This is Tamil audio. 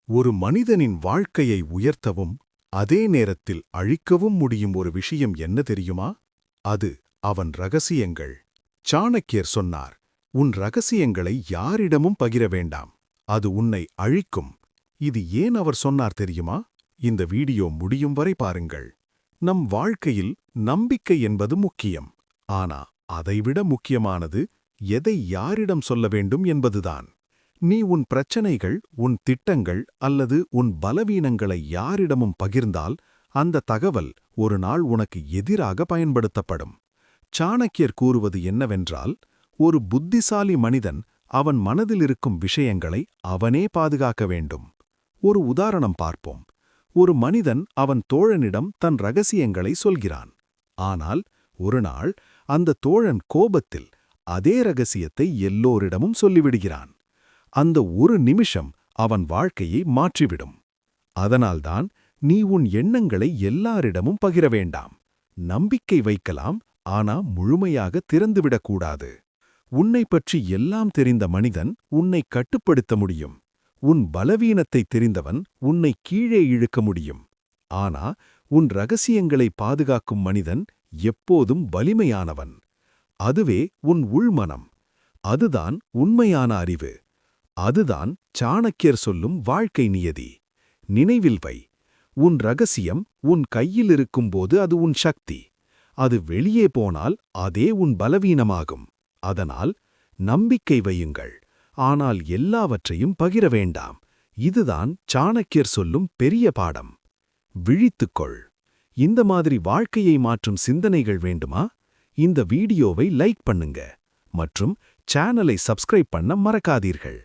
ஒரு மனிதனின் வாழ்க்கையை உயர்த்தவும் அதே நேரத்தில் அழிக்கவும் முடியும் ஒரு விஷயம் என்ன தெரியுமா? அது அவன் ரகசியங்கள். சாணக்கியர் சொன்னார், உன் ரகசியங்களை யாரிடமும் பகிர வேண்டாம், அது உன்னை அழிக்கும். இது ஏன் அவர் சொன்னார் தெரியுமா? இந்த வீடியோ முடியும் வரை பாருங்கள். நம் வாழ்க்கையில் நம்பிக்கை என்பது முக்கியம். ஆனா அதைவிட முக்கியமானது எதை யாரிடம் சொல்ல வேண்டும் என்பதுதான். நீ உன் பிரச்சனைகள், உன் திட்டங்கள் அல்லது உன் பலவீனங்களை யாரிடமும் பகிர்ந்தால் அந்த தகவல் ஒரு நாள் உனக்கு எதிராக பயன்படுத்தப்படும். சாணக்கியர் கூறுவது என்னவென்றால், ஒரு புத்திசாலி மனிதன் அவன் மனதில் இருக்கும் விஷயங்களை அவனே பாதுகாக்க வேண்டும். ஒரு உதாரணம் பார்ப்போம். ஒரு மனிதன் அவன் தோழனிடம் தன் ரகசியங்களை சொல்கிறான். ஆனால் ஒரு நாள் அந்த தோழன் கோபத்தில் அதே ரகசியத்தை எல்லோரிடமும் சொல்லிவிடுகிறான். அந்த ஒரு நிமிஷம் அவன் வாழ்க்கையை மாற்றிவிடும். அதனால்தான் நீ உன் எண்ணங்களை எல்லாரிடமும் பகிர வேண்டாம். நம்பிக்கை வைக்கலாம், ஆனா முழுமையாக திறந்துவிடக்கூடாது. உன்னை பற்றி எல்லாம் தெரிந்த மனிதன் உன்னை கட்டுப்படுத்த முடியும். உன் பலவீனத்தை தெரிந்தவன் உன்னை கீழே இழுக்க முடியும். ஆனா உன் ரகசியங்களை பாதுகாக்கும் மனிதன் எப்போதும் வலிமையானவன். அதுவே உன் உள்மனம். அதுதான் உண்மையான அறிவு. அதுதான் சாணக்கியர் சொல்லும் வாழ்க்கை நியதி. நினைவில் வை, உன் ரகசியம் உன் கையில் இருக்கும்போது அது உன் சக்தி. அது வெளியே போனால் அதே உன் பலவீனமாகும். அதனால் நம்பிக்கை வையுங்கள், ஆனால் எல்லாவற்றையும் பகிர வேண்டாம். இதுதான் சாணக்கியர் சொல்லும் பெரிய பாடம். விழித்துக்கொள். இந்த மாதிரி வாழ்க்கையை மாற்றும் சிந்தனைகள் வேண்டுமா? இந்த வீடியோவை லைக் பண்ணுங்க மற்றும் சேனலை சப்ஸ்கிரைப் பண்ண மறக்காதீர்கள்.